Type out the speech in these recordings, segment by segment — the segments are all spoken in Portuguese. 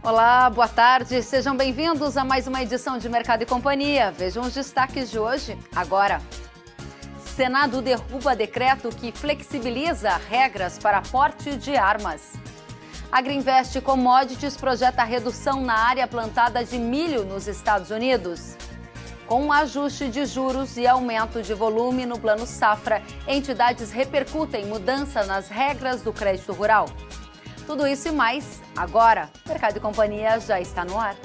Olá, boa tarde. Sejam bem-vindos a mais uma edição de Mercado e Companhia. Vejam os destaques de hoje agora. Senado derruba decreto que flexibiliza regras para porte de armas. Agriinvest Commodities projeta redução na área plantada de milho nos Estados Unidos. Com ajuste de juros e aumento de volume no Plano Safra, entidades repercutem mudança nas regras do crédito rural. Tudo isso e mais, agora. Mercado e Companhia já está no ar.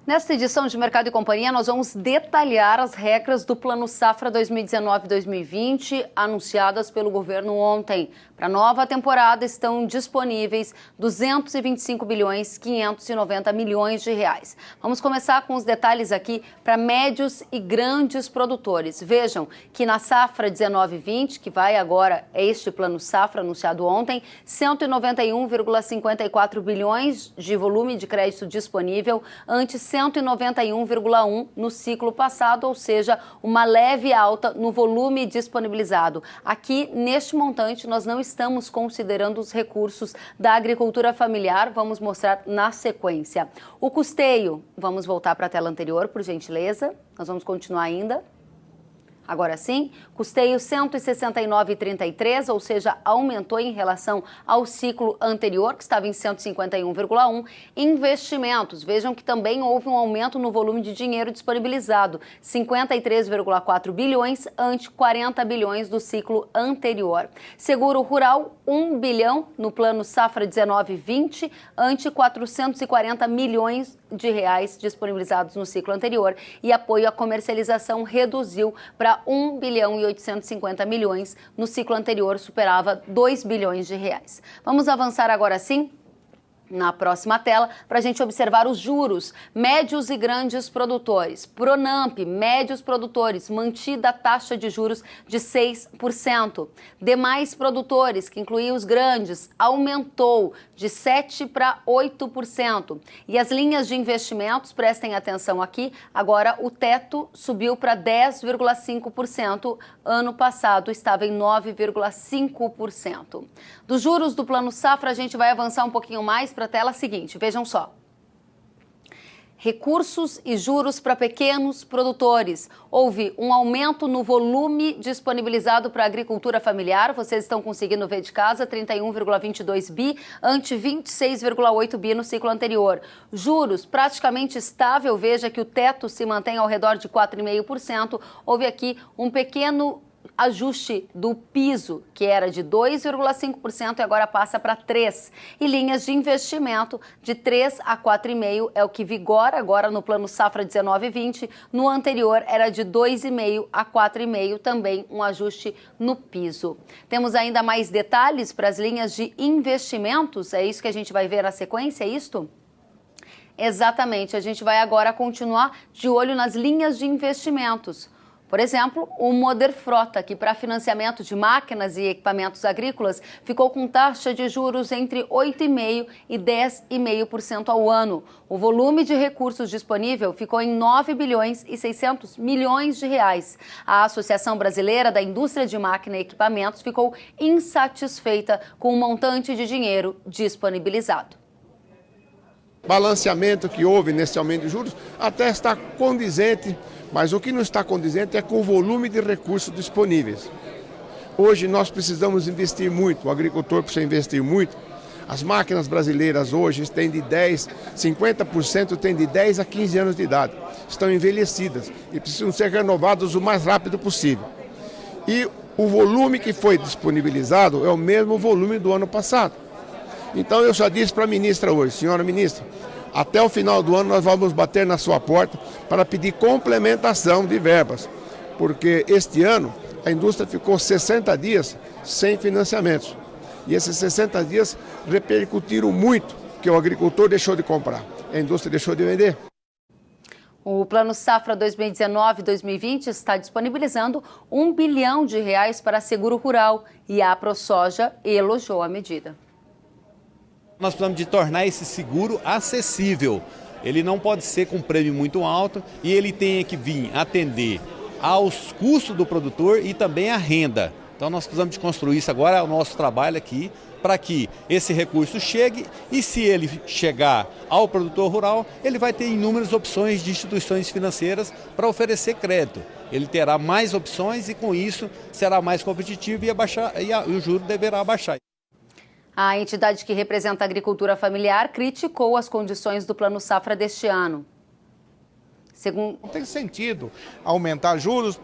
Nesta edição de Mercado e Companhia, nós vamos detalhar as regras do Plano Safra 2019-2020, anunciadas pelo governo ontem. Para a nova temporada estão disponíveis 225 bilhões 590 milhões de reais. Vamos começar com os detalhes aqui para médios e grandes produtores. Vejam que na safra 19-20, que vai agora, é este Plano Safra anunciado ontem, 191,54 bilhões de volume de crédito disponível, antes 191,1 no ciclo passado, ou seja, uma leve alta no volume disponibilizado. Aqui, neste montante, nós não estamos considerando os recursos da agricultura familiar, vamos mostrar na sequência. O custeio, vamos voltar para a tela anterior, por gentileza, nós vamos continuar ainda. Agora sim, custeio 169,33, ou seja, aumentou em relação ao ciclo anterior, que estava em 151,1. Investimentos, vejam que também houve um aumento no volume de dinheiro disponibilizado, 53,4 bilhões ante 40 bilhões do ciclo anterior. Seguro rural, 1 bilhão no Plano Safra 19-20, ante 440 milhões de reais disponibilizados no ciclo anterior, e apoio à comercialização reduziu para 1 bilhão e 850 milhões, no ciclo anterior superava 2 bilhões de reais. Vamos avançar agora sim? Na próxima tela, para a gente observar os juros. Médios e grandes produtores. Pronamp, médios produtores, mantida a taxa de juros de 6%. Demais produtores, que incluía os grandes, aumentou de 7% para 8%. E as linhas de investimentos, prestem atenção aqui, agora o teto subiu para 10,5%. Ano passado estava em 9,5%. Dos juros do Plano Safra, a gente vai avançar um pouquinho mais para a tela seguinte, vejam só. Recursos e juros para pequenos produtores. Houve um aumento no volume disponibilizado para a agricultura familiar, vocês estão conseguindo ver de casa, 31,22 bi, ante 26,8 bi no ciclo anterior. Juros praticamente estável, veja que o teto se mantém ao redor de 4,5%. Houve aqui um pequeno ajuste do piso, que era de 2,5% e agora passa para 3%. E linhas de investimento de 3 a 4,5% é o que vigora agora no Plano Safra 19-20. No anterior era de 2,5% a 4,5%, também um ajuste no piso. Temos ainda mais detalhes para as linhas de investimentos, é isso que a gente vai ver na sequência, é isto? Exatamente, a gente vai agora continuar de olho nas linhas de investimentos. Por exemplo, o Moder Frota, que para financiamento de máquinas e equipamentos agrícolas ficou com taxa de juros entre 8,5% e 10,5% ao ano. O volume de recursos disponível ficou em 9 bilhões e 600 milhões de reais. A Associação Brasileira da Indústria de Máquina e Equipamentos ficou insatisfeita com o montante de dinheiro disponibilizado. Balanceamento que houve nesse aumento de juros até está condizente, mas o que não está condizente é com o volume de recursos disponíveis. Hoje nós precisamos investir muito, o agricultor precisa investir muito. As máquinas brasileiras hoje têm de 50% têm de 10 a 15 anos de idade, estão envelhecidas e precisam ser renovadas o mais rápido possível. E o volume que foi disponibilizado é o mesmo volume do ano passado. Então eu já disse para a ministra hoje, senhora ministra, até o final do ano nós vamos bater na sua porta para pedir complementação de verbas, porque este ano a indústria ficou 60 dias sem financiamentos. E esses 60 dias repercutiram muito, que o agricultor deixou de comprar, a indústria deixou de vender. O Plano Safra 2019-2020 está disponibilizando 1 bilhão de reais para seguro rural e a ProSoja elogiou a medida. Nós precisamos de tornar esse seguro acessível. Ele não pode ser com prêmio muito alto e ele tem que vir atender aos custos do produtor e também à renda. Então nós precisamos de construir isso agora, é o nosso trabalho aqui, para que esse recurso chegue e, se ele chegar ao produtor rural, ele vai ter inúmeras opções de instituições financeiras para oferecer crédito. Ele terá mais opções e, com isso, será mais competitivo e o juro deverá baixar. A entidade que representa a agricultura familiar criticou as condições do Plano Safra deste ano. Não tem sentido aumentar juros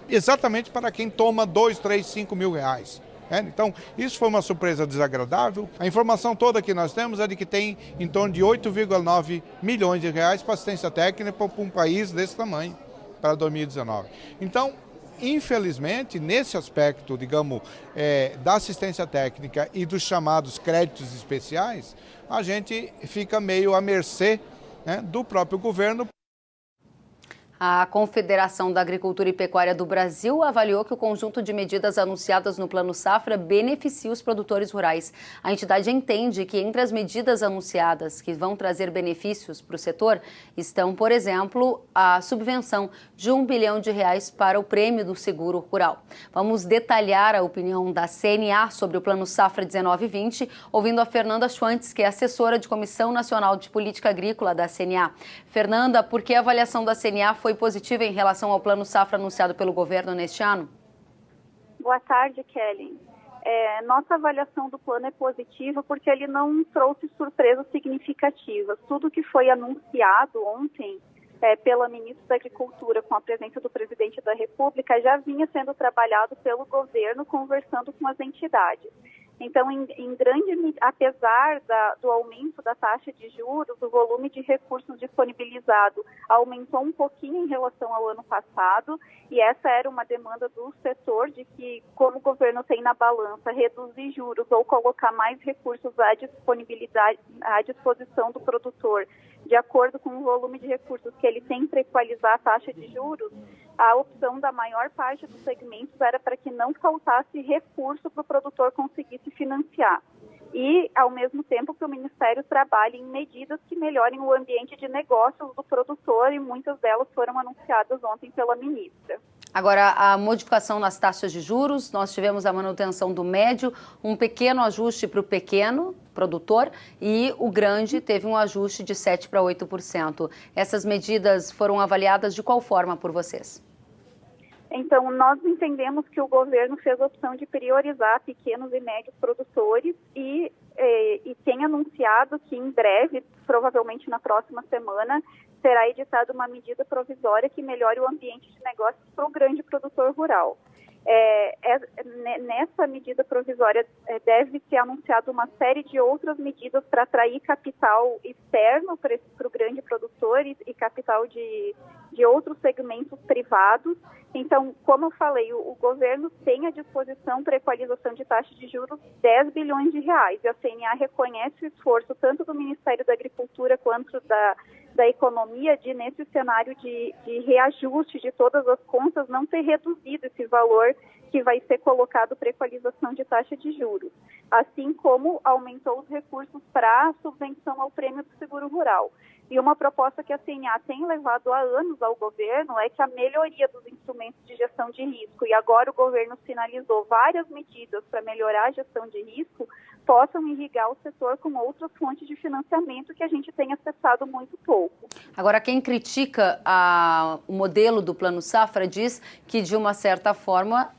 exatamente para quem toma 2, 3, 5 mil reais. Então, isso foi uma surpresa desagradável. A informação toda que nós temos é de que tem em torno de 8,9 milhões de reais para assistência técnica para um país desse tamanho, para 2019. Então, infelizmente, nesse aspecto, digamos, da assistência técnica e dos chamados créditos especiais, a gente fica meio à mercê, do próprio governo. A Confederação da Agricultura e Pecuária do Brasil avaliou que o conjunto de medidas anunciadas no Plano Safra beneficia os produtores rurais. A entidade entende que entre as medidas anunciadas que vão trazer benefícios para o setor estão, por exemplo, a subvenção de R$1 bilhão para o prêmio do seguro rural. Vamos detalhar a opinião da CNA sobre o Plano Safra 19/20, ouvindo a Fernanda Schwantz, que é assessora de Comissão Nacional de Política Agrícola da CNA. Fernanda, por que a avaliação da CNA foi positiva em relação ao Plano Safra anunciado pelo governo neste ano? Boa tarde, Kelly. Nossa avaliação do plano é positiva porque ele não trouxe surpresas significativas. Tudo que foi anunciado ontem pela ministra da Agricultura, com a presença do presidente da República, já vinha sendo trabalhado pelo governo, conversando com as entidades. Então, apesar do aumento da taxa de juros, o volume de recursos disponibilizado aumentou um pouquinho em relação ao ano passado, e essa era uma demanda do setor de que, como o governo tem na balança, reduzir juros ou colocar mais recursos à disposição do produtor, de acordo com o volume de recursos que ele tem para equalizar a taxa de juros, a opção da maior parte dos segmentos era para que não faltasse recurso para o produtor conseguir se financiar. E, ao mesmo tempo, que o Ministério trabalhe em medidas que melhorem o ambiente de negócios do produtor, e muitas delas foram anunciadas ontem pela ministra. Agora, a modificação nas taxas de juros, nós tivemos a manutenção do médio, um pequeno ajuste para o pequeno produtor e o grande teve um ajuste de 7% para 8%. Essas medidas foram avaliadas de qual forma por vocês? Então, nós entendemos que o governo fez a opção de priorizar pequenos e médios produtores e tem anunciado que em breve, provavelmente na próxima semana, será editada uma medida provisória que melhore o ambiente de negócios para o grande produtor rural. Nessa medida provisória deve ser anunciada uma série de outras medidas para atrair capital externo para o grande produtor e capital de outros segmentos privados. Então, como eu falei, o governo tem à disposição para equalização de taxa de juros R$10 bilhões, e a CNA reconhece o esforço tanto do Ministério da Agricultura quanto da Economia de, nesse cenário de reajuste de todas as contas, não ter reduzido esse valor que vai ser colocado para equalização de taxa de juros, assim como aumentou os recursos para a subvenção ao prêmio do seguro rural. E uma proposta que a CNA tem levado há anos ao governo é que a melhoria dos instrumentos de gestão de risco, e agora o governo sinalizou várias medidas para melhorar a gestão de risco, possam irrigar o setor com outras fontes de financiamento que a gente tem acessado muito pouco. Agora, quem critica o modelo do Plano Safra diz que, de uma certa forma,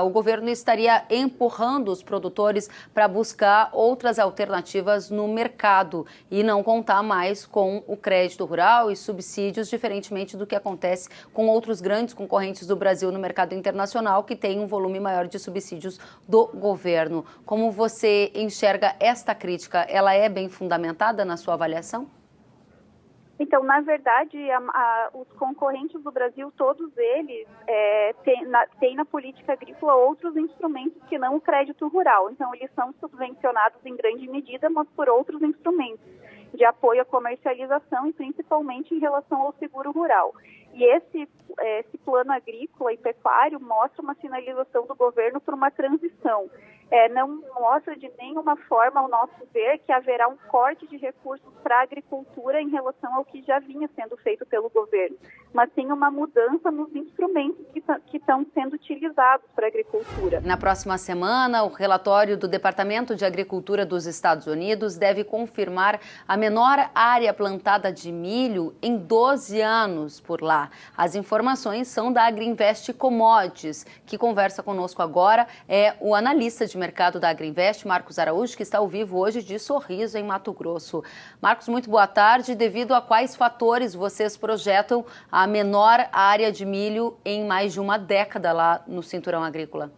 o governo estaria empurrando os produtores para buscar outras alternativas no mercado e não contar mais com o crédito rural e subsídios, diferentemente do que acontece com outros grandes concorrentes do Brasil no mercado internacional, que tem um volume maior de subsídios do governo. Como você enxerga esta crítica? Ela é bem fundamentada na sua avaliação? Então, na verdade, os concorrentes do Brasil, todos eles, têm na política agrícola outros instrumentos que não o crédito rural. Então, eles são subvencionados em grande medida, mas por outros instrumentos de apoio à comercialização e principalmente em relação ao seguro rural. E esse plano agrícola e pecuário mostra uma sinalização do governo para uma transição. Não mostra de nenhuma forma, ao nosso ver, que haverá um corte de recursos para a agricultura em relação ao que já vinha sendo feito pelo governo. mas sim uma mudança nos instrumentos que estão sendo utilizados para a agricultura. Na próxima semana, o relatório do Departamento de Agricultura dos Estados Unidos deve confirmar a menor área plantada de milho em 12 anos por lá. As informações são da Agriinvest Commodities. Que conversa conosco agora é o analista de mercado da Agriinvest, Marcos Araújo, que está ao vivo hoje de Sorriso, em Mato Grosso. Marcos, muito boa tarde. Devido a quais fatores vocês projetam a menor área de milho em mais de uma década lá no cinturão agrícola?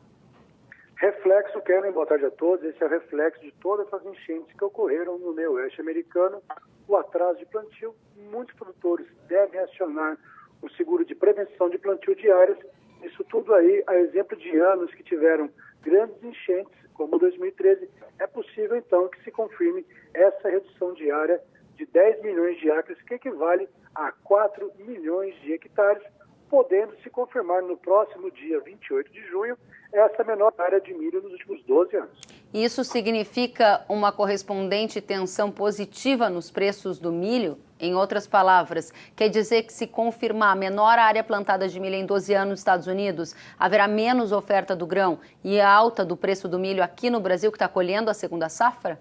Reflexo, Kellen, boa tarde a todos. Esse é o reflexo de todas essas enchentes que ocorreram no meio oeste americano, o atraso de plantio. Muitos produtores devem acionar o seguro de prevenção de plantio de áreas. Isso tudo aí, a exemplo de anos que tiveram grandes enchentes, como 2013, é possível então que se confirme essa redução de área de 10 milhões de acres, que equivale a 4 milhões de hectares, podendo se confirmar no próximo dia 28 de junho essa menor área de milho nos últimos 12 anos. Isso significa uma correspondente tensão positiva nos preços do milho? Em outras palavras, quer dizer que se confirmar a menor área plantada de milho em 12 anos nos Estados Unidos, haverá menos oferta do grão e a alta do preço do milho aqui no Brasil, que está colhendo a segunda safra?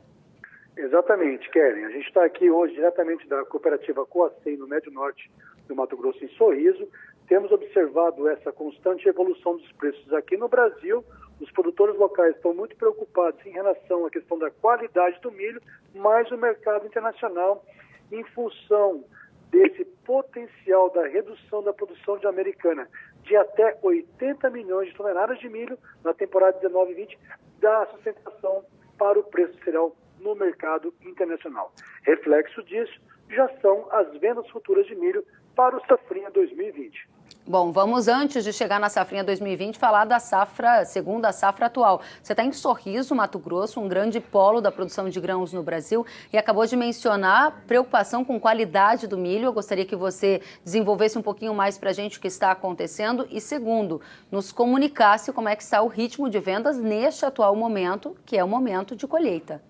Exatamente, Kellen. A gente está aqui hoje diretamente da cooperativa Coacem, no Médio Norte do Mato Grosso, em Sorriso. Temos observado essa constante evolução dos preços aqui no Brasil. Os produtores locais estão muito preocupados em relação à questão da qualidade do milho, mas o mercado internacional, em função desse potencial da redução da produção de americana de até 80 milhões de toneladas de milho na temporada 19-20, dá sustentação para o preço cereal no mercado internacional. Reflexo disso já são as vendas futuras de milho para o Safrinha 2020. Bom, vamos, antes de chegar na Safrinha 2020, falar da safra, segunda safra atual. Você está em Sorriso, Mato Grosso, um grande polo da produção de grãos no Brasil, e acabou de mencionar preocupação com qualidade do milho. Eu gostaria que você desenvolvesse um pouquinho mais para a gente o que está acontecendo e, segundo, nos comunicasse como é que está o ritmo de vendas neste atual momento, que é o momento de colheita.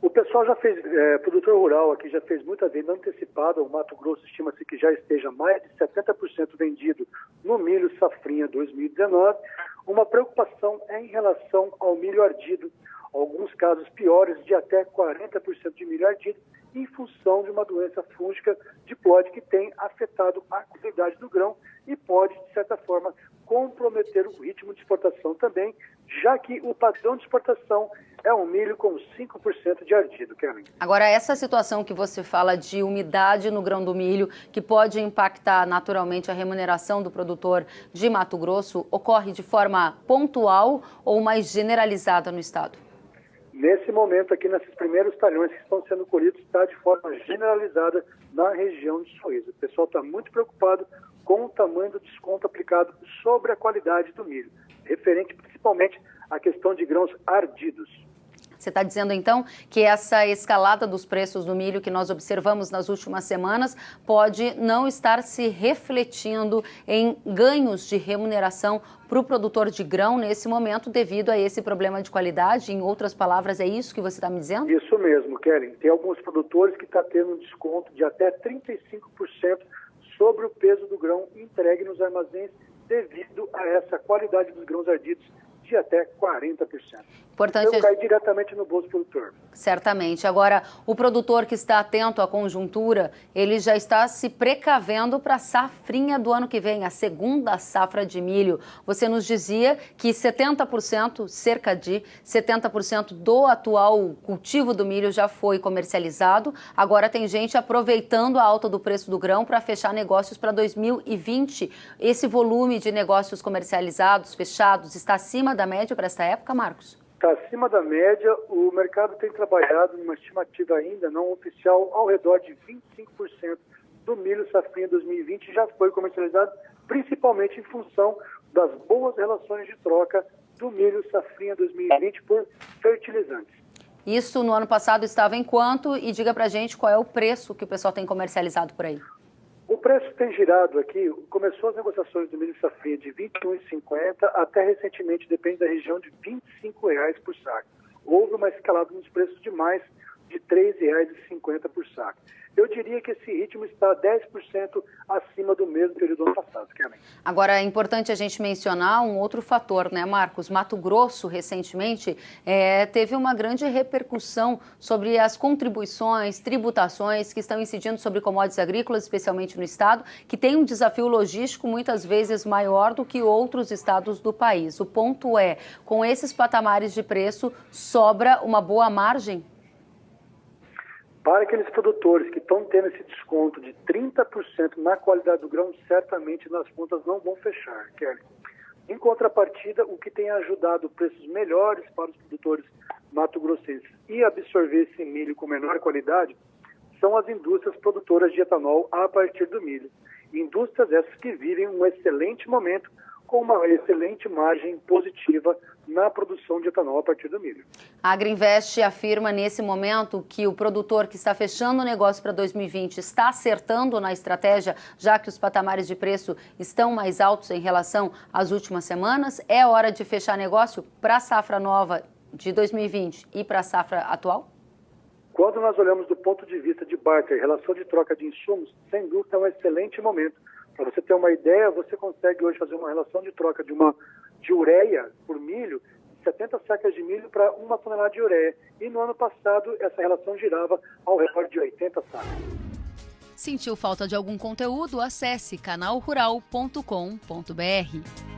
O pessoal já fez, produtor rural aqui já fez muita venda antecipada. O Mato Grosso estima-se que já esteja mais de 70% vendido no milho safrinha 2019. Uma preocupação é em relação ao milho ardido. Alguns casos piores, de até 40% de milho ardido, em função de uma doença fúngica diploide que tem afetado a qualidade do grão e pode, de certa forma, comprometer o ritmo de exportação também, já que o padrão de exportação é um milho com 5% de ardido, Kellen. Agora, essa situação que você fala de umidade no grão do milho, que pode impactar naturalmente a remuneração do produtor de Mato Grosso, ocorre de forma pontual ou mais generalizada no estado? Nesse momento aqui, nesses primeiros talhões que estão sendo colhidos, está de forma generalizada na região de Sorriso. O pessoal está muito preocupado com o tamanho do desconto aplicado sobre a qualidade do milho, referente principalmente à questão de grãos ardidos. Você está dizendo, então, que essa escalada dos preços do milho que nós observamos nas últimas semanas pode não estar se refletindo em ganhos de remuneração para o produtor de grão nesse momento devido a esse problema de qualidade? Em outras palavras, é isso que você está me dizendo? Isso mesmo, Kellen. Tem alguns produtores que estão tendo um desconto de até 35% sobre o peso do grão entregue nos armazéns devido a essa qualidade dos grãos ardidos de até 40%. Importante. Então, cai diretamente no bolso do produtor. Certamente. Agora, o produtor que está atento à conjuntura, ele já está se precavendo para a safrinha do ano que vem, a segunda safra de milho. Você nos dizia que 70%, cerca de 70% do atual cultivo do milho já foi comercializado. Agora tem gente aproveitando a alta do preço do grão para fechar negócios para 2020. Esse volume de negócios comercializados, fechados, está acima da média para esta época, Marcos? Está acima da média. O mercado tem trabalhado numa estimativa ainda não oficial, ao redor de 25% do milho safrinha 2020 já foi comercializado, principalmente em função das boas relações de troca do milho safrinha 2020 por fertilizantes. Isso no ano passado estava em quanto? E diga pra gente qual é o preço que o pessoal tem comercializado por aí. O preço tem girado aqui, começou as negociações do milho safrinha de R$ 21,50 até recentemente, depende da região, de R$ 25 por saco. Houve uma escalada nos preços de mais de R$ 3,50 por saco. Eu diria que esse ritmo está 10% acima do mesmo período do ano passado, Kellen. Agora, é importante a gente mencionar um outro fator, né, Marcos? Mato Grosso, recentemente, teve uma grande repercussão sobre as contribuições, tributações que estão incidindo sobre commodities agrícolas, especialmente no estado, que tem um desafio logístico muitas vezes maior do que outros estados do país. O ponto é, com esses patamares de preço, sobra uma boa margem? Para aqueles produtores que estão tendo esse desconto de 30% na qualidade do grão, certamente nas contas não vão fechar, Kelly. Em contrapartida, o que tem ajudado preços melhores para os produtores mato-grossenses e absorver esse milho com menor qualidade são as indústrias produtoras de etanol a partir do milho. Indústrias essas que vivem um excelente momento com uma excelente margem positiva na produção de etanol a partir do milho. A Agrinvest afirma nesse momento que o produtor que está fechando o negócio para 2020 está acertando na estratégia, já que os patamares de preço estão mais altos em relação às últimas semanas. É hora de fechar negócio para a safra nova de 2020 e para a safra atual? Quando nós olhamos do ponto de vista de barter, relação de troca de insumos, sem dúvida é um excelente momento. Para você ter uma ideia, você consegue hoje fazer uma relação de troca de ureia por milho, 70 sacas de milho para 1 tonelada de ureia. E no ano passado, essa relação girava ao redor de 80 sacas. Sentiu falta de algum conteúdo? Acesse canalrural.com.br.